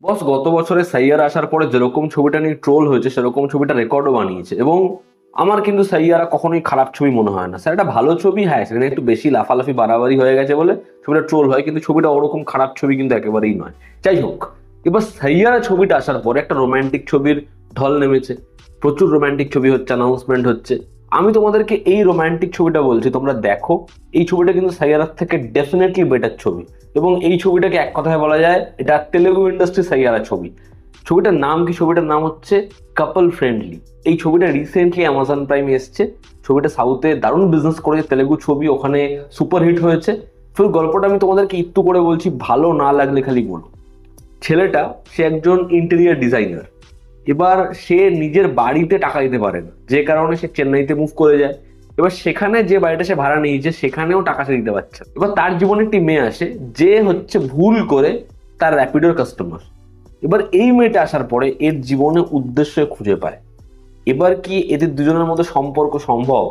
বস গত বছরে সাইয়ারা আসার পরে যেরকম ছবিটা নিয়ে ট্রোল হয়েছে সেরকম ছবিটা রেকর্ডও বানিয়েছে। এবং আমার কিন্তু সাইয়ারা কখনোই খারাপ ছবি মনে হয় না। স্যার একটা ভালো ছবি, হ্যাঁ সেখানে একটু বেশি লাফালাফি বাড়াবাড়ি হয়ে গেছে বলে ছবিটা ট্রোল হয়, কিন্তু ছবিটা ওরকম খারাপ ছবি কিন্তু একেবারেই নয়। যাই হোক, এবার সাইয়ারা ছবিটা আসার পরে একটা রোমান্টিক ছবির ঢল নেমেছে, প্রচুর রোমান্টিক ছবি হচ্ছে, অ্যানাউন্সমেন্ট হচ্ছে। আমি তোমাদেরকে এই রোমান্টিক ছবিটা বলছি, তোমরা দেখো। এই ছবিটা কিন্তু সাইয়ারার থেকে ডেফিনেটলি বেটার ছবি। এবং এই ছবিটাকে এক কথায় বলা যায় এটা তেলেগু ইন্ডাস্ট্রি সাইয়ারা ছবি। ছবিটার নাম কি? ছবিটার নাম হচ্ছে কাপল ফ্রেন্ডলি। এই ছবিটা রিসেন্টলি অ্যামাজন প্রাইমে এসছে। ছবিটা সাউথে দারুণ বিজনেস করেছে, তেলেগু ছবি, ওখানে সুপারহিট হয়েছে। ফুল গল্পটা আমি তোমাদেরকে একটু করে বলছি, ভালো না লাগলে খালি বলো। ছেলেটা সে একজন ইন্টেরিয়ার ডিজাইনার। এবার সে নিজের বাড়িতে টাকা দিতে পারে না, যে কারণে সে চেন্নাইতে মুভ করে যায়। এবার সেখানে যে বাড়িটা সে ভাড়া নিয়েছে সেখানেও টাকা সে দিতে পারছে না। এবার তার জীবনে একটি মেয়ে আসে যে হচ্ছে ভুল করে তার র্যাপিডোর কাস্টমার। এবার এই মেয়েটা আসার পরে এর জীবনে উদ্দেশ্য খুঁজে পায়। এবার কি এদের দুজনের মধ্যে সম্পর্ক সম্ভব?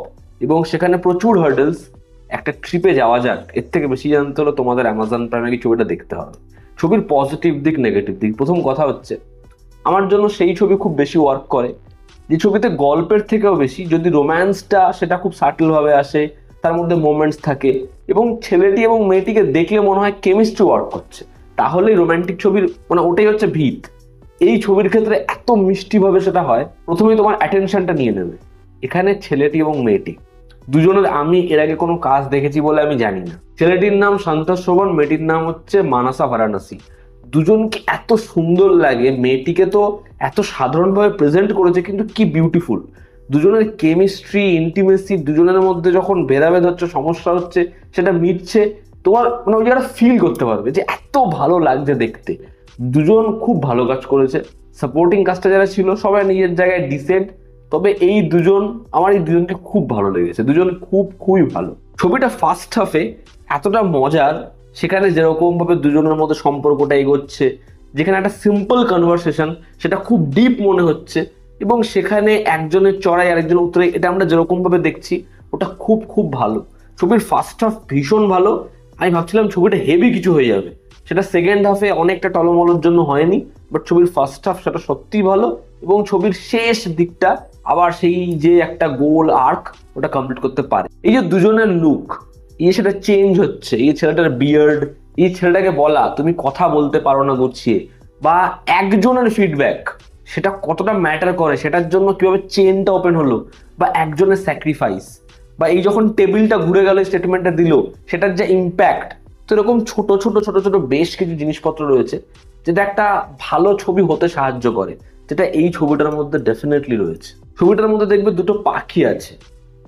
এবং সেখানে প্রচুর হার্ডেলস। একটা ট্রিপে যাওয়া যাক, এর থেকে বেশি জানতে হলে তোমাদের অ্যামাজন প্রাইমে কি ছবিটা দেখতে হবে। ছবির পজিটিভ দিক, নেগেটিভ দিক। প্রথম কথা হচ্ছে, আমার জন্য সেই ছবি খুব বেশি ওয়ার্ক করে যে ছবিতে গল্পের থেকেও বেশি যদি রোম্যান্সটা সেটা খুব সাটল ভাবে আসে, তার মধ্যে মোমেন্টস থাকে এবং ছেলেটি এবং মেয়েটিকে দেখলে মনে হয় কেমিস্ট্রি ওয়ার্ক করছে, তাহলেই রোম্যান্টিক ছবির মানে ওটাই হচ্ছে ভিত। এই ছবির ক্ষেত্রে এত মিষ্টিভাবে সেটা হয়, প্রথমেই তোমার অ্যাটেনশনটা নিয়ে নেবে। এখানে ছেলেটি এবং মেয়েটি দুজনের আমি এর আগে কোনো কাজ দেখেছি বলে আমি জানি না। ছেলেটির নাম সন্তোষ শোভন, মেয়েটির নাম হচ্ছে মানসা ভারানসি। দুজনকে এত সুন্দর লাগে, মেয়েটিকে তো এত সাধারণভাবে প্রেজেন্ট করেছে, কিন্তু কি বিউটিফুল। দুজনের কেমিস্ট্রি, ইন্টিমেসি, দুজনের মধ্যে যখন ভেদাভেদ হচ্ছে, সমস্যা হচ্ছে, সেটা মিটছে, তোমার মানে ওই জায়গাটা ফিল করতে পারবে যে এত ভালো লাগছে দেখতে। দুজন খুব ভালো কাজ করেছে। সাপোর্টিং কাজটা যারা ছিল সবাই নিজের জায়গায় ডিসেন্ট, তবে এই দুজন, আমার এই দুজনকে খুব ভালো লেগেছে। দুজন খুবই ভালো। ছবিটা ফার্স্ট হাফে এতটা মজার, সেখানে যেরকম ভাবে দুজনের মধ্যে সম্পর্কটা এগোচ্ছে, যেখানে একটা সিম্পল কনভারসেশন সেটা খুব ডিপ মনে হচ্ছে, এবং সেখানে একজনের চড়াই আরেকজন উতরে, এটা আমরা যেরকম ভাবে দেখছি ওটা খুব ভালো। ছবির ফার্স্ট হাফ ভীষণ ভালো। আমি ভাবছিলাম ছবিটা হেভি কিছু হয়ে যাবে, সেটা সেকেন্ড হাফে অনেকটা টলমলের জন্য হয়নি। বাট ছবির ফার্স্ট হাফ সেটা সত্যিই ভালো, এবং ছবির শেষ দিকটা আবার সেই যে একটা গোল আর্ক ওটা কমপ্লিট করতে পারে। এই যে দুজনের লুক, এই সেটা চেঞ্জ হচ্ছে, এই ছেলেটার বিয়ার্ড, এই ছেলেটাকে বলা তুমি কথা বলতে পারো না গুছিয়ে, বা একজনের ফিডব্যাক সেটা কতটা ম্যাটার করে, সেটার জন্য কিভাবে চেনটা ওপেন হলো, বা একজনের স্যাক্রিফাইস, বা এই যখন টেবিলটা ঘুরে গেল স্টেটমেন্টটা দিল, সেটার যে ইম্প্যাক্ট। তো এরকম ছোট ছোট বেশ কিছু জিনিসপত্র রয়েছে যেটা একটা ভালো ছবি হতে সাহায্য করে, যেটা এই ছবিটার মধ্যে ডেফিনেটলি রয়েছে। ছবিটার মধ্যে দেখবে দুটো পাখি আছে,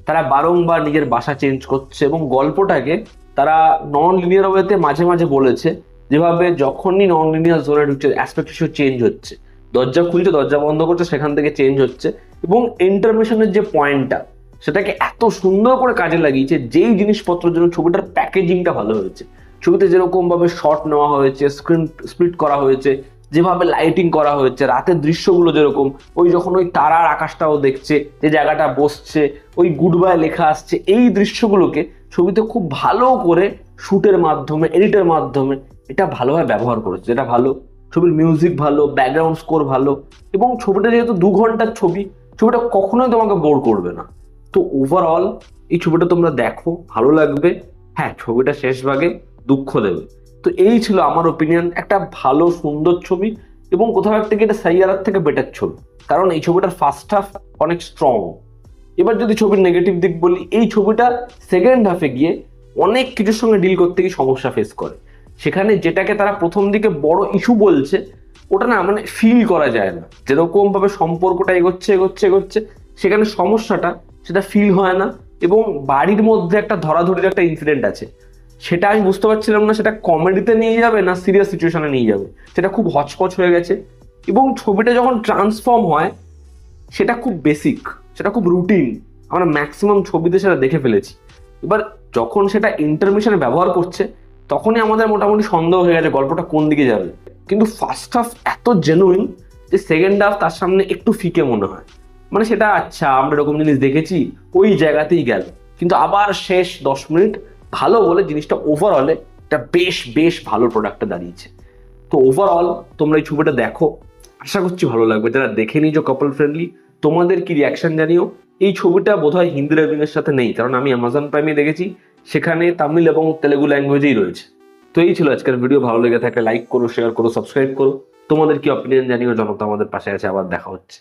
তারা বারংবার নিজের বাসা চেঞ্জ করছে, এবং গল্পটাকে তারা নন লিনিয়ার ওয়েতে মাঝে মাঝে বলেছে, যেভাবে যখনই নন লিনিয়ার জোনে ঢুকছে অ্যাসপেক্ট রেশিও চেঞ্জ হচ্ছে, দরজা খুলছে দরজা বন্ধ করছে সেখান থেকে চেঞ্জ হচ্ছে, এবং ইন্টারমিশনের যে পয়েন্টটা সেটাকে এত সুন্দর করে কাজে লাগিয়েছে, যেই জিনিসপত্রের জন্য ছবিটার প্যাকেজিংটা ভালো হয়েছে। ছবিতে যেরকম ভাবে শট নেওয়া হয়েছে, স্ক্রিন স্প্লিট করা হয়েছে, যেভাবে লাইটিং করা হয়েছে, রাতের দৃশ্যগুলো যেরকম, ওই যখন ওই তারার আকাশটাও দেখছে, যে জায়গাটা বসছে, ওই গুড বাই লেখা আসছে, এই দৃশ্যগুলোকে ছবিতে খুব ভালো করে শুটের মাধ্যমে, এডিটের মাধ্যমে এটা ভালোভাবে ব্যবহার করেছে, যেটা ভালো। ছবির মিউজিক ভালো, ব্যাকগ্রাউন্ড স্কোর ভালো, এবং ছবিটা যেহেতু 2 ঘন্টার ছবি, ছবিটা কখনোই তোমাকে বোর করবে না। তো ওভারঅল এই ছবিটা তোমরা দেখো, ভালো লাগবে। হ্যাঁ, ছবিটা শেষ ভাগে দুঃখ দেবে। তো এই ছিল আমার ওপিনিয়ন, একটা ভালো সুন্দর ছবি, এবং কোথাও একটা এটা সাইয়ারার থেকে বেটার ছবি, কারণ এই ছবিটার ফার্স্ট হাফ অনেক স্ট্রং। এবার যদি ছবির নেগেটিভ দিক বলি, এই ছবিটা সেকেন্ড হাফে গিয়ে অনেক কিছুর সঙ্গে ডিল করতে গিয়ে সমস্যা ফেস করে। সেখানে যেটাকে তারা প্রথম দিকে বড় ইস্যু বলছে, ওটা না মানে ফিল করা যায় না। যেরকম ভাবে সম্পর্কটা এগোচ্ছে সেখানে সমস্যাটা সেটা ফিল হয় না। এবং বাড়ির মধ্যে একটা ধরাধরির একটা ইনসিডেন্ট আছে, সেটা আমি বুঝতে পারছিলাম না সেটা কমেডিতে নিয়ে যাবে না সিরিয়াস সিচুয়েশনে নিয়ে যাবে, সেটা খুব হচপচ হয়ে গেছে। এবং ছবিটা যখন ট্রান্সফর্ম হয় সেটা খুব বেসিক, সেটা খুব রুটিন, আমরা ম্যাক্সিমাম ছবিতে সেটা দেখে ফেলেছি। এবার যখন সেটা ইন্টারমিশনে ব্যবহার করছে, তখনই আমাদের মোটামুটি সন্দেহ হয়ে গেছে গল্পটা কোন দিকে যাবে। কিন্তু ফার্স্ট হাফ এত জেনুইন যে সেকেন্ড হাফ তার সামনে একটু ফিকে মনে হয়, মানে সেটা আচ্ছা আমরা এরকম জিনিস দেখেছি, ওই জায়গাতেই গেল। কিন্তু আবার শেষ 10 মিনিট ভালো বলে জিনিসটা ওভারঅলে একটা বেশ ভালো প্রোডাক্টটা দাঁড়িয়েছে। তো ওভারঅল তোমরা এই ছবিটা দেখো, আশা করছি ভালো লাগবে। যারা দেখে নিয়েছো কাপল ফ্রেন্ডলি, তোমাদের কি রিয়াকশন জানিও। এই ছবিটা বোধহয় হিন্দি ডাবিং এর সাথে নেই, কারণ আমি অ্যামাজন প্রাইমে দেখেছি, সেখানে তামিল এবং তেলেগু ল্যাঙ্গুয়েজেই রয়েছে। তো এই ছিল আজকের ভিডিও। ভালো লেগে থাকলে লাইক করো, শেয়ার করো, সাবস্ক্রাইব করো। তোমাদের কি অপিনিয়ন জানিও। জনতা আমাদের পাশে আছে। আবার দেখা হচ্ছে।